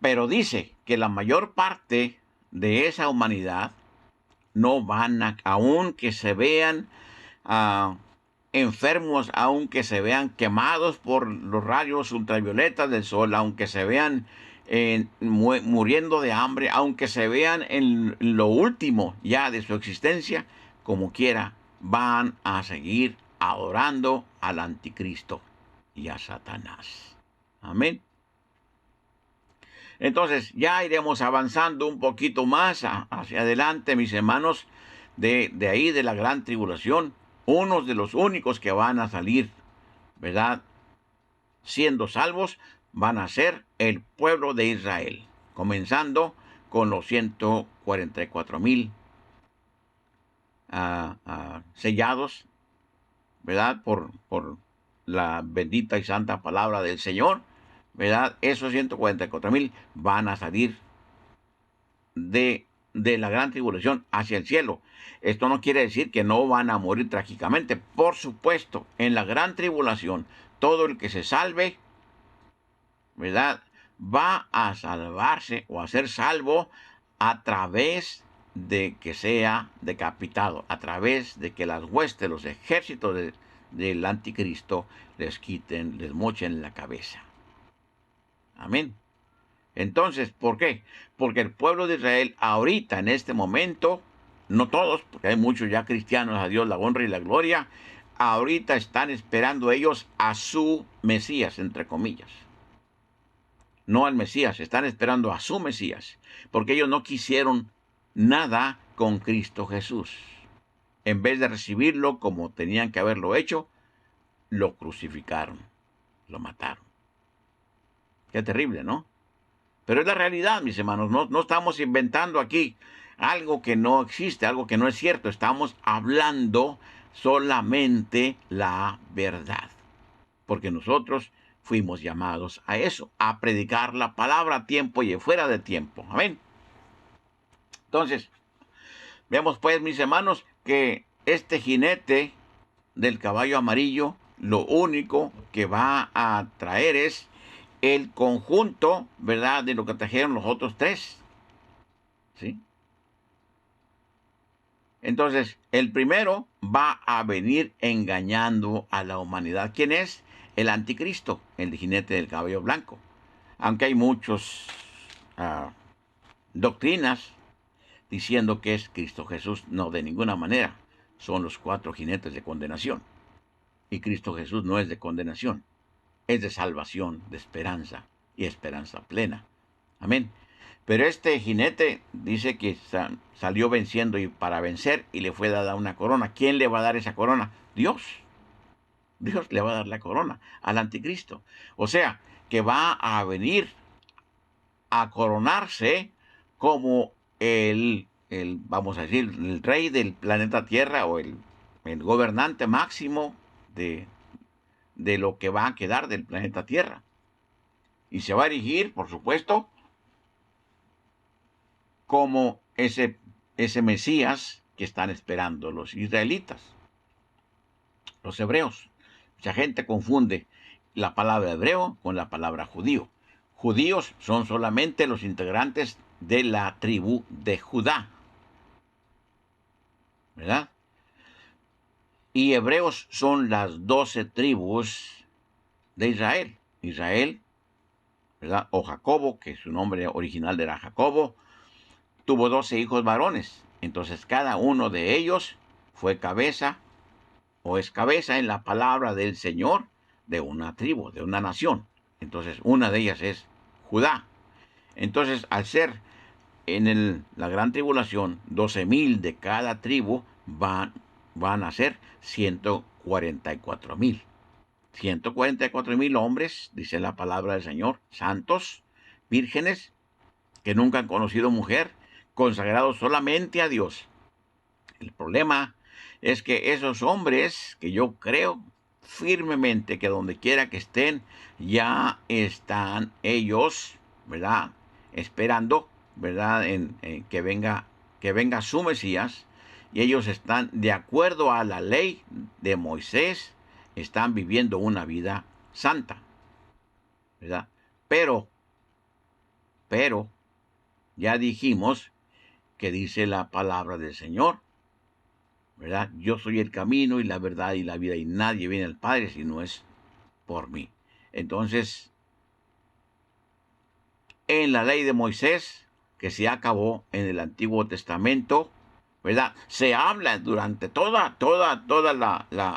Pero dice que la mayor parte de esa humanidad no van a, aunque se vean enfermos, aunque se vean quemados por los rayos ultravioletas del sol, aunque se vean muriendo de hambre, aunque se vean en lo último ya de su existencia, como quiera, van a seguir adorando al anticristo y a Satanás. Amén. Entonces ya iremos avanzando un poquito más hacia adelante, mis hermanos, de ahí de la gran tribulación. Unos de los únicos que van a salir, ¿verdad?, siendo salvos, van a ser el pueblo de Israel, comenzando con los 144,000 sellados, ¿verdad?, por la bendita y santa palabra del Señor, ¿verdad? Esos 144,000 van a salir de la gran tribulación hacia el cielo. Esto no quiere decir que no van a morir trágicamente. Por supuesto, en la gran tribulación, todo el que se salve, ¿verdad?, va a salvarse o a ser salvo a través de que sea decapitado, a través de que las huestes, los ejércitos del anticristo les quiten, les mochen la cabeza. Amén. Entonces, ¿por qué? Porque el pueblo de Israel ahorita, en este momento, no todos, porque hay muchos ya cristianos, a Dios la honra y la gloria, ahorita están esperando ellos a su Mesías, entre comillas. No al Mesías, están esperando a su Mesías, porque ellos no quisieron nada con Cristo Jesús. En vez de recibirlo como tenían que haberlo hecho, lo crucificaron, lo mataron. Qué terrible, ¿no? Pero es la realidad, mis hermanos. No estamos inventando aquí algo que no existe, algo que no es cierto. Estamos hablando solamente la verdad. Porque nosotros fuimos llamados a eso, a predicar la palabra a tiempo y fuera de tiempo. Amén. Entonces, vemos pues, mis hermanos, que este jinete del caballo amarillo, lo único que va a traer es el conjunto, ¿verdad?, de lo que trajeron los otros tres. ¿Sí? Entonces, el primero va a venir engañando a la humanidad. ¿Quién es? El anticristo, el jinete del caballo blanco. Aunque hay muchas doctrinas diciendo que es Cristo Jesús, no, de ninguna manera. Son los 4 jinetes de condenación. Y Cristo Jesús no es de condenación. Es de salvación, de esperanza y esperanza plena. Amén. Pero este jinete dice que salió venciendo y para vencer y le fue dada una corona. ¿Quién le va a dar esa corona? Dios. Dios le va a dar la corona al anticristo. O sea, que va a venir a coronarse como vamos a decir, el rey del planeta Tierra o el gobernante máximo de lo que va a quedar del planeta Tierra. Y se va a erigir, por supuesto, como ese Mesías que están esperando los israelitas, los hebreos. Mucha gente confunde la palabra hebreo con la palabra judío. Judíos son solamente los integrantes de la tribu de Judá, ¿verdad? Y hebreos son las 12 tribus de Israel. Israel, ¿verdad?, o Jacobo, que su nombre original era Jacobo, tuvo 12 hijos varones. Entonces cada uno de ellos fue cabeza o es cabeza en la palabra del Señor de una tribu, de una nación. Entonces una de ellas es Judá. Entonces, al ser en la gran tribulación, 12,000 de cada tribu van a ser 144,000. 144,000 hombres, dice la palabra del Señor, santos, vírgenes, que nunca han conocido mujer, consagrados solamente a Dios. El problema es que esos hombres, que yo creo firmemente que donde quiera que estén, ya están ellos, ¿verdad?, esperando ¿verdad? En que venga su Mesías, y ellos están de acuerdo a la ley de Moisés, están viviendo una vida santa, ¿verdad? Pero, pero, ya dijimos que dice la palabra del Señor, ¿verdad? Yo soy el camino y la verdad y la vida, y nadie viene al Padre si no es por mí. Entonces, en la ley de Moisés, que se acabó en el Antiguo Testamento, ¿verdad? Se habla durante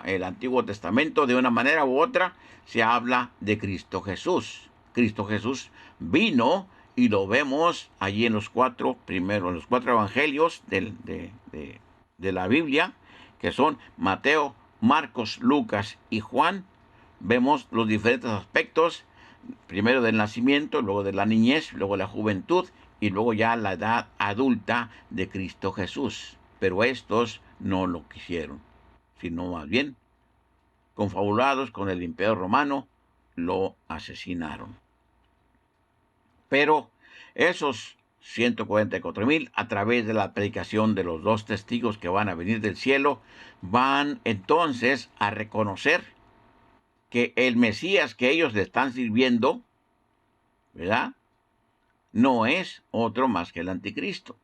el Antiguo Testamento, de una manera u otra, se habla de Cristo Jesús. Cristo Jesús vino, y lo vemos allí en los cuatro evangelios de la Biblia, que son Mateo, Marcos, Lucas y Juan. Vemos los diferentes aspectos, primero del nacimiento, luego de la niñez, luego la juventud, y luego ya la edad adulta de Cristo Jesús. Pero estos no lo quisieron, sino más bien, confabulados con el Imperio Romano, lo asesinaron. Pero esos 144,000, a través de la predicación de los dos testigos que van a venir del cielo, van entonces a reconocer que el Mesías que ellos le están sirviendo, ¿verdad?, no es otro más que el anticristo.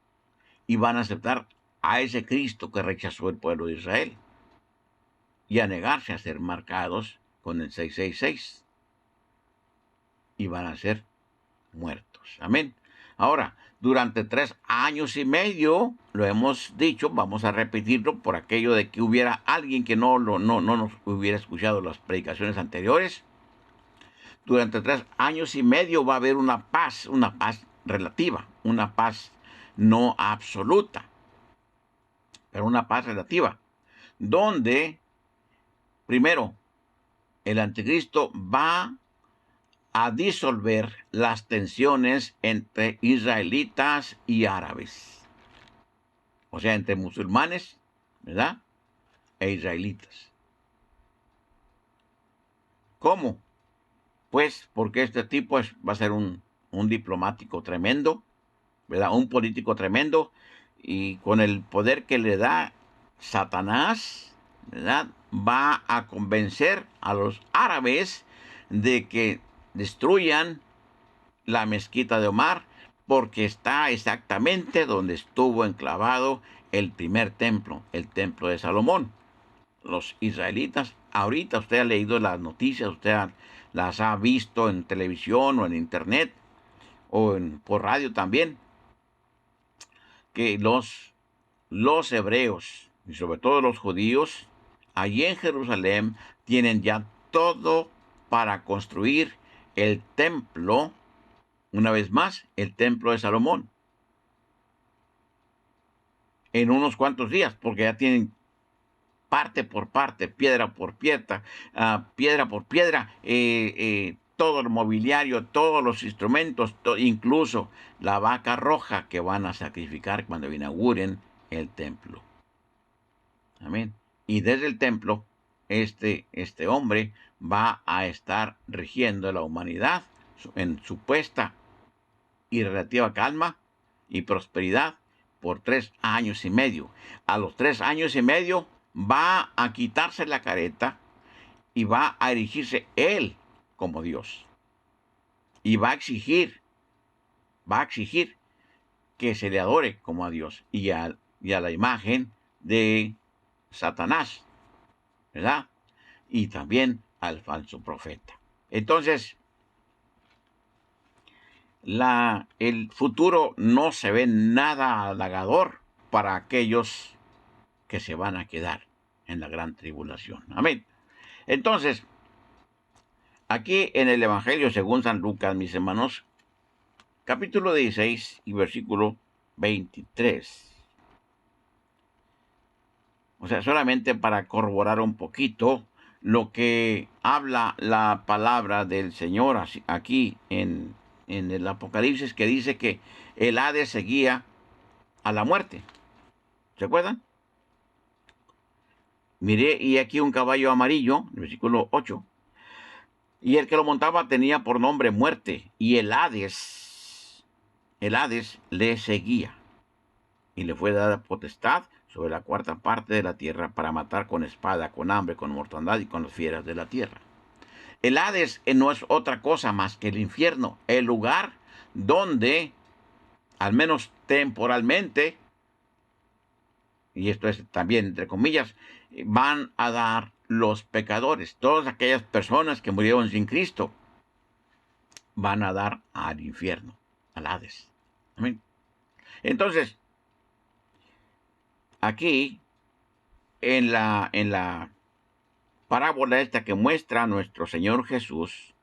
Y van a aceptar a ese Cristo que rechazó el pueblo de Israel, y a negarse a ser marcados con el 666. Y van a ser muertos. Amén. Ahora, durante 3 años y medio, lo hemos dicho, vamos a repetirlo por aquello de que hubiera alguien que no nos hubiera escuchado las predicaciones anteriores. Durante 3 años y medio va a haber una paz relativa, una paz no absoluta, pero una paz relativa, donde, primero, el anticristo va a disolver las tensiones entre israelitas y árabes, o sea, entre musulmanes, ¿verdad?, e israelitas. ¿Cómo? Pues porque este tipo va a ser un diplomático tremendo, ¿verdad?, un político tremendo, y con el poder que le da Satanás, ¿verdad?, va a convencer a los árabes de que destruyan la mezquita de Omar, porque está exactamente donde estuvo enclavado el primer templo, el templo de Salomón. Los israelitas, ahorita usted ha leído las noticias, las ha visto en televisión o en internet o por radio también, que los hebreos, y sobre todo los judíos, allí en Jerusalén, tienen ya todo para construir el templo, una vez más, el templo de Salomón, en unos cuantos días, porque ya tienen parte por parte, piedra por piedra, todo el mobiliario, todos los instrumentos, incluso la vaca roja que van a sacrificar cuando inauguren el templo. Amén. Y desde el templo, este hombre va a estar rigiendo la humanidad en supuesta y relativa calma y prosperidad por 3 años y medio. A los 3 años y medio va a quitarse la careta y va a erigirse él como Dios. Y va a exigir que se le adore como a Dios y a la imagen de Satanás, ¿verdad?, y también al falso profeta. Entonces, el futuro no se ve nada halagador para aquellos que se van a quedar en la gran tribulación. Amén. Entonces, aquí en el Evangelio según San Lucas, mis hermanos, capítulo 16 y versículo 23. O sea, solamente para corroborar un poquito lo que habla la palabra del Señor aquí en el Apocalipsis, que dice que el Hades seguía a la muerte. ¿Se acuerdan? Miré y aquí un caballo amarillo, versículo 8, y el que lo montaba tenía por nombre Muerte, y el Hades el Hades le seguía, y le fue dada potestad sobre la cuarta parte de la tierra para matar con espada, con hambre, con mortandad y con las fieras de la tierra. El Hades no es otra cosa más que el infierno, el lugar donde, al menos temporalmente, y esto es también entre comillas, van a dar los pecadores. Todas aquellas personas que murieron sin Cristo van a dar al infierno, al Hades. Amén. Entonces, aquí, en la parábola esta que muestra nuestro Señor Jesús,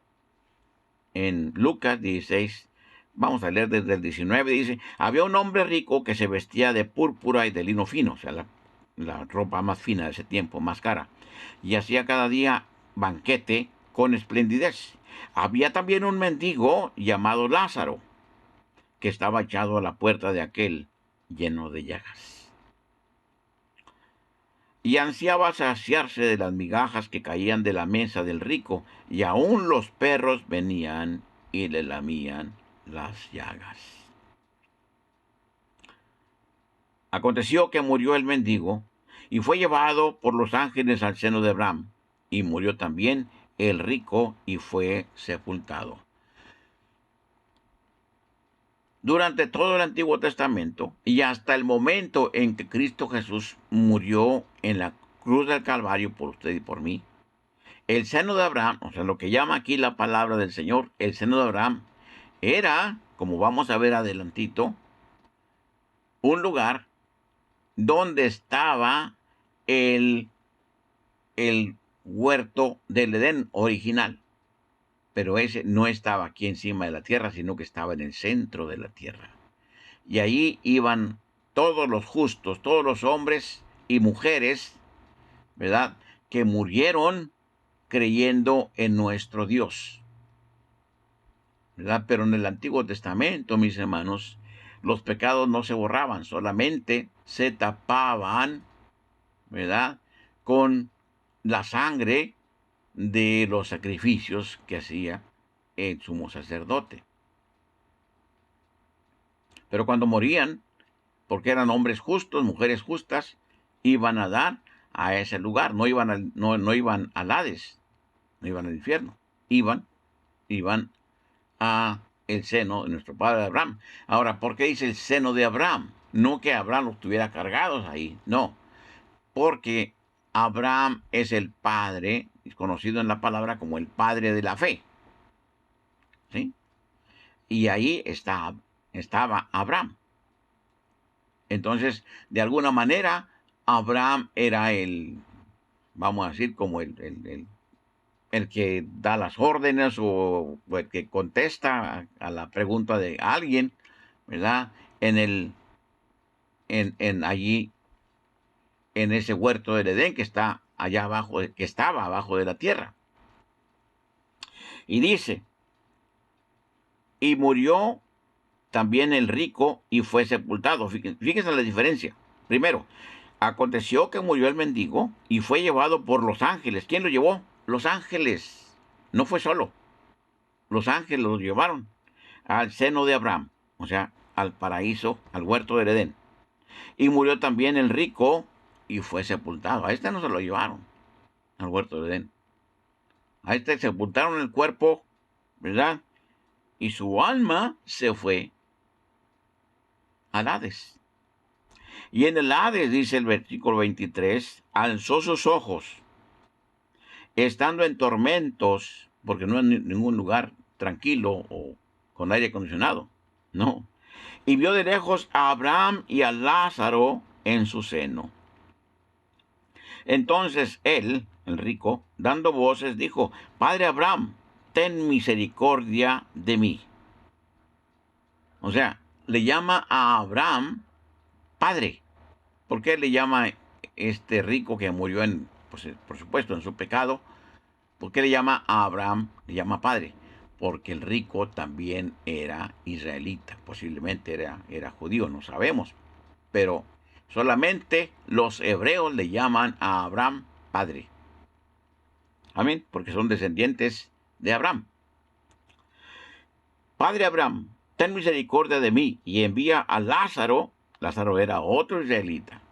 en Lucas 16, vamos a leer desde el 19, dice, había un hombre rico que se vestía de púrpura y de lino fino, o sea, la ropa más fina de ese tiempo, más cara, y hacía cada día banquete con esplendidez. Había también un mendigo llamado Lázaro, que estaba echado a la puerta de aquel, lleno de llagas, y ansiaba saciarse de las migajas que caían de la mesa del rico, y aun los perros venían y le lamían las llagas. Aconteció que murió el mendigo, y fue llevado por los ángeles al seno de Abraham, y murió también el rico, y fue sepultado. Durante todo el Antiguo Testamento y hasta el momento en que Cristo Jesús murió en la cruz del Calvario por usted y por mí, el seno de Abraham, o sea, lo que llama aquí la palabra del Señor, el seno de Abraham, era, como vamos a ver adelantito, un lugar donde estaba el, el huerto del Edén original. Pero ese no estaba aquí encima de la tierra, sino que estaba en el centro de la tierra. Y ahí iban todos los justos, todos los hombres y mujeres, ¿verdad?, que murieron creyendo en nuestro Dios, ¿verdad? Pero en el Antiguo Testamento, mis hermanos, los pecados no se borraban, solamente se tapaban, ¿verdad?, con la sangre de los sacrificios que hacía el sumo sacerdote. Pero cuando morían, porque eran hombres justos, mujeres justas, iban a dar a ese lugar, no iban al Hades, no iban al infierno, iban a el seno de nuestro padre Abraham. Ahora, ¿por qué dice el seno de Abraham? No que Abraham los tuviera cargados ahí, no, porque Abraham es el padre, conocido en la palabra como el padre de la fe, ¿sí? Y ahí estaba Abraham. Entonces, de alguna manera, Abraham era vamos a decir, como el que da las órdenes o el que contesta a la pregunta de alguien, ¿verdad? Allí, en ese huerto del Edén que está allá abajo, que estaba abajo de la tierra. Y dice, y murió también el rico y fue sepultado. Fíjense la diferencia. Primero, aconteció que murió el mendigo y fue llevado por los ángeles. ¿Quién lo llevó? Los ángeles. No fue solo. Los ángeles lo llevaron al seno de Abraham, o sea, al paraíso, al huerto del Edén. Y murió también el rico y fue sepultado. A este no se lo llevaron al huerto del Edén. A este sepultaron el cuerpo, ¿verdad? Y su alma se fue al Hades. Y en el Hades, dice el versículo 23, alzó sus ojos, estando en tormentos, porque no en ningún lugar tranquilo o con aire acondicionado, no. Y vio de lejos a Abraham y a Lázaro en su seno. Entonces él, el rico, dando voces, dijo, Padre Abraham, ten misericordia de mí. O sea, le llama a Abraham Padre. ¿Por qué le llama este rico que murió pues, por supuesto, en su pecado? ¿Por qué le llama a Abraham, le llama Padre? Porque el rico también era israelita, posiblemente era judío, no sabemos. Pero solamente los hebreos le llaman a Abraham Padre. Amén, porque son descendientes de Abraham. Padre Abraham, ten misericordia de mí, y envía a Lázaro, Lázaro era otro israelita,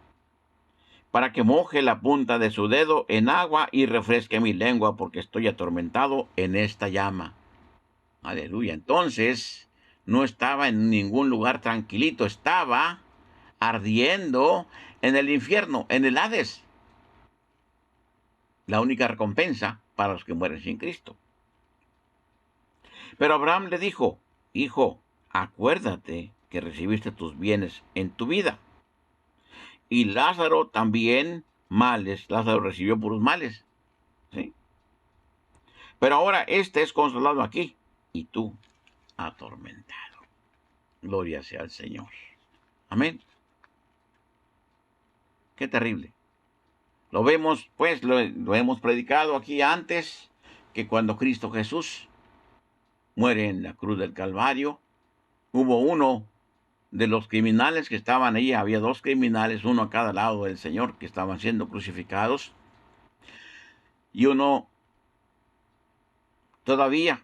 para que moje la punta de su dedo en agua y refresque mi lengua, porque estoy atormentado en esta llama. Aleluya. Entonces, no estaba en ningún lugar tranquilito, estaba ardiendo en el infierno, en el Hades. La única recompensa para los que mueren sin Cristo. Pero Abraham le dijo, hijo, acuérdate que recibiste tus bienes en tu vida. Y Lázaro también males. Lázaro recibió puros males. ¿Sí? Pero ahora este es consolado aquí y tú atormentado. Gloria sea al Señor. Amén. Qué terrible. Lo vemos, pues, lo hemos predicado aquí antes, que cuando Cristo Jesús muere en la cruz del Calvario, hubo uno de los criminales que estaban ahí, había dos criminales, uno a cada lado del Señor, que estaban siendo crucificados, y uno todavía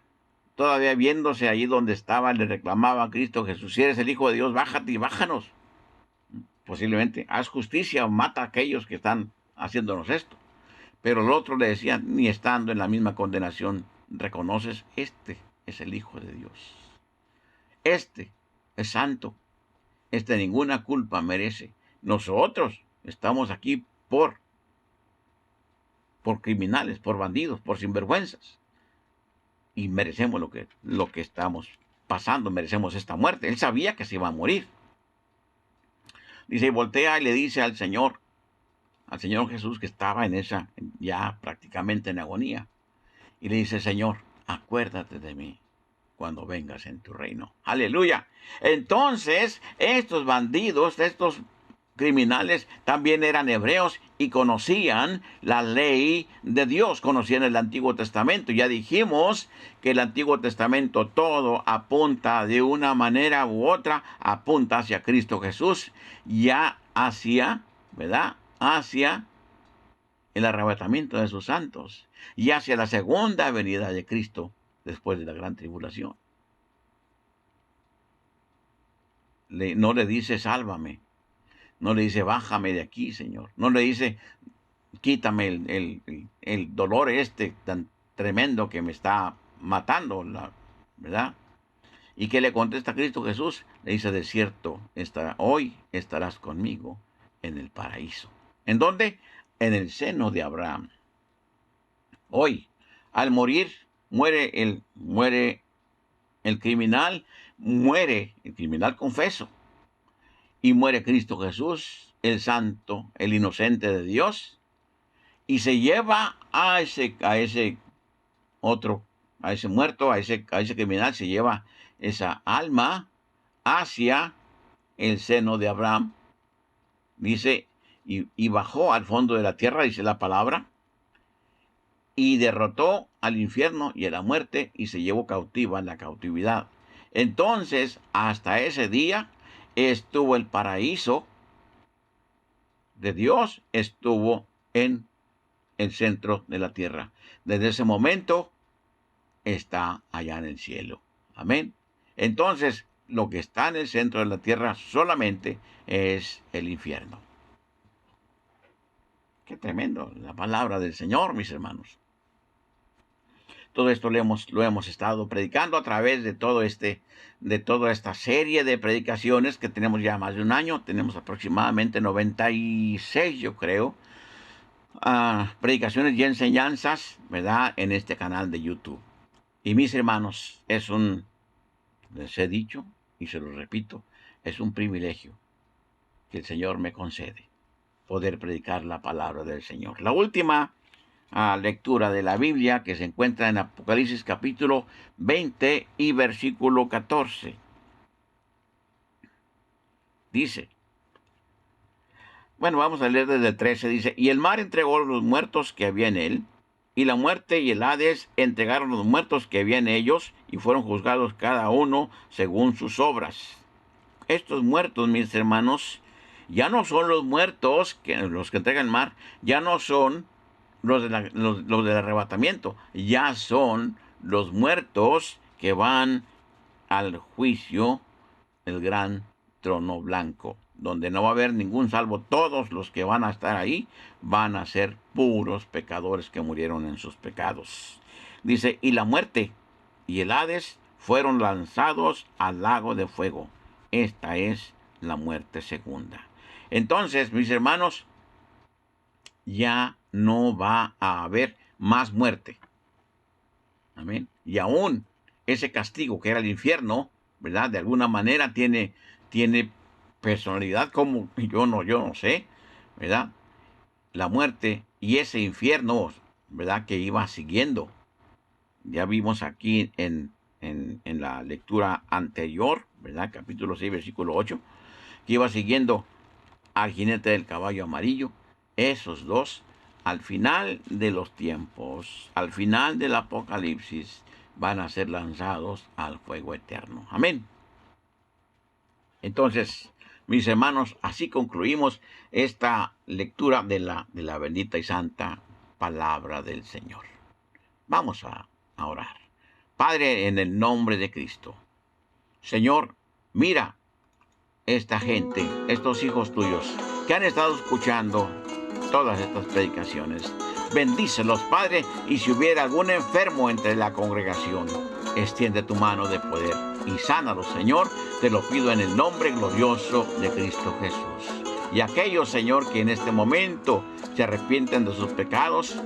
viéndose ahí donde estaba, le reclamaba a Cristo Jesús, si eres el Hijo de Dios, bájate y bájanos. Posiblemente, haz justicia o mata a aquellos que están haciéndonos esto. Pero el otro le decía, ni estando en la misma condenación, reconoces, este es el Hijo de Dios. Este es santo. Este ninguna culpa merece. Nosotros estamos aquí por criminales, por bandidos, por sinvergüenzas. Y merecemos lo que estamos pasando, merecemos esta muerte. Él sabía que se iba a morir. Dice, y voltea y le dice al Señor Jesús, que estaba en esa, ya prácticamente en agonía. Y le dice, Señor, acuérdate de mí cuando vengas en tu reino. Aleluya. Entonces, estos bandidos, estos criminales, también eran hebreos y conocían la ley de Dios, conocían el Antiguo Testamento. Ya dijimos que el Antiguo Testamento todo apunta de una manera u otra, apunta hacia Cristo Jesús, ya hacia, ¿verdad? Hacia el arrebatamiento de sus santos y hacia la segunda venida de Cristo después de la gran tribulación. No le dice, sálvame. No le dice, bájame de aquí, Señor. No le dice, quítame el dolor este tan tremendo que me está matando, ¿verdad? ¿Y qué le contesta Cristo Jesús? Le dice, de cierto, hoy estarás conmigo en el paraíso. ¿En dónde? En el seno de Abraham. Hoy, al morir, muere el criminal, muere el criminal confeso. Y muere Cristo Jesús, el santo, el inocente de Dios, y se lleva a ese muerto, a ese criminal, se lleva esa alma hacia el seno de Abraham. Dice, y bajó al fondo de la tierra, dice la palabra, y derrotó al infierno y a la muerte, y se llevó cautiva en la cautividad. Entonces, hasta ese día, estuvo el paraíso de Dios, estuvo en el centro de la tierra. Desde ese momento está allá en el cielo. Amén. Entonces, lo que está en el centro de la tierra solamente es el infierno. Qué tremendo la palabra del Señor, mis hermanos. Todo esto lo hemos estado predicando a través de toda esta serie de predicaciones que tenemos ya más de un año. Tenemos aproximadamente 96, yo creo, predicaciones y enseñanzas, ¿verdad?, en este canal de YouTube. Y mis hermanos, les he dicho y se lo repito, es un privilegio que el Señor me concede poder predicar la palabra del Señor. La última lectura de la Biblia, que se encuentra en Apocalipsis capítulo 20 y versículo 14. Dice, bueno, vamos a leer desde el 13, dice, y el mar entregó los muertos que había en él, y la muerte y el Hades entregaron los muertos que había en ellos, y fueron juzgados cada uno según sus obras. Estos muertos, mis hermanos, ya no son los muertos, los que entregan el mar, ya no son los del arrebatamiento, ya son los muertos que van al juicio, el gran trono blanco, donde no va a haber ningún salvo. Todos los que van a estar ahí van a ser puros pecadores que murieron en sus pecados. Dice, y la muerte y el Hades fueron lanzados al lago de fuego. Esta es la muerte segunda. Entonces, mis hermanos, ya no va a haber más muerte. Amén. Y aún ese castigo que era el infierno, ¿verdad? De alguna manera tiene personalidad, como yo no sé, ¿verdad? La muerte y ese infierno, ¿verdad? Que iba siguiendo. Ya vimos aquí en la lectura anterior, ¿verdad? Capítulo 6, versículo 8, que iba siguiendo al jinete del caballo amarillo. Esos dos, al final de los tiempos, al final del Apocalipsis, van a ser lanzados al fuego eterno. Amén. Entonces, mis hermanos, así concluimos esta lectura de la bendita y santa palabra del Señor. Vamos a orar. Padre, en el nombre de Cristo, Señor, mira esta gente, estos hijos tuyos, que han estado escuchando todas estas predicaciones. Bendícelos, Padre, y si hubiera algún enfermo entre la congregación, extiende tu mano de poder y sánalos, Señor. Te lo pido en el nombre glorioso de Cristo Jesús. Y aquellos, Señor, que en este momento se arrepienten de sus pecados,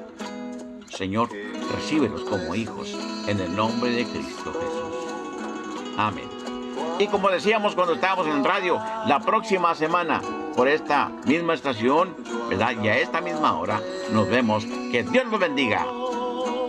Señor, recíbelos como hijos en el nombre de Cristo Jesús. Amén. Y como decíamos cuando estábamos en radio, la próxima semana, por esta misma estación, ¿verdad? Y a esta misma hora, nos vemos. Que Dios los bendiga.